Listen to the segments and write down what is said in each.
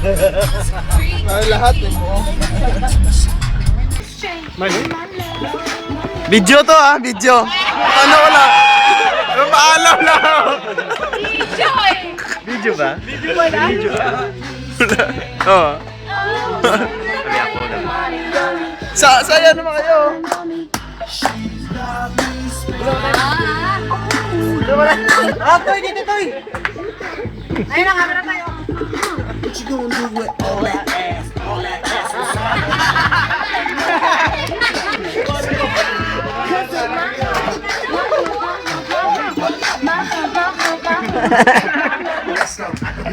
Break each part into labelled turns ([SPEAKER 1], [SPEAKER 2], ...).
[SPEAKER 1] Lahat eh mo.
[SPEAKER 2] Video to ah, video. Ano ko lang? Paalam lang.
[SPEAKER 3] Video eh!
[SPEAKER 2] Video ba?
[SPEAKER 3] Video ba na? Video ba?
[SPEAKER 2] Oo. Saya naman kayo.
[SPEAKER 1] Toy, dito, Toy!
[SPEAKER 3] Ayun na, camera tayo.
[SPEAKER 1] What you gonna do with all that ass? All that ass.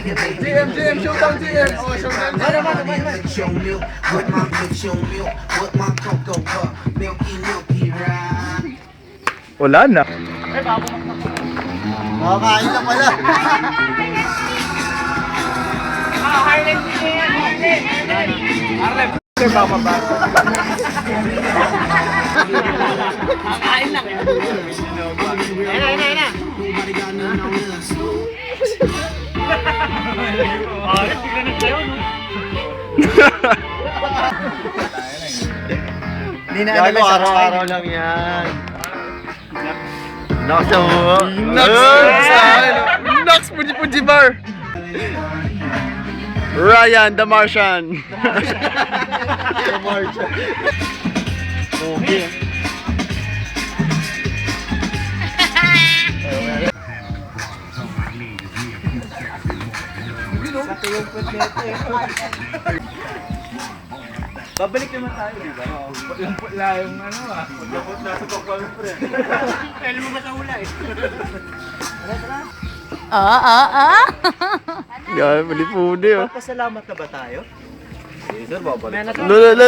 [SPEAKER 1] GM, showdown GM. Oh, showdown GM.
[SPEAKER 4] Show milk with my mix your milk with my cocoa puff. Milky ride.
[SPEAKER 2] Wala na.
[SPEAKER 1] Makakain na pala.
[SPEAKER 4] Nobody got none on us.
[SPEAKER 1] Hindi na ano sa araw-araw lang yan. Naks sa mo.
[SPEAKER 2] Naks, puji-puji bar. Ryan, the Martian.
[SPEAKER 1] Okay.
[SPEAKER 5] Babalik naman tayo, di ba? Yung putla yung ano ah. Putla sa pagpapre. Kailan mo ba sa hula eh?
[SPEAKER 2] Yan, puli-puli oh.
[SPEAKER 1] Pasalamat na ba tayo?
[SPEAKER 5] Sir, babalik.
[SPEAKER 2] Lolo.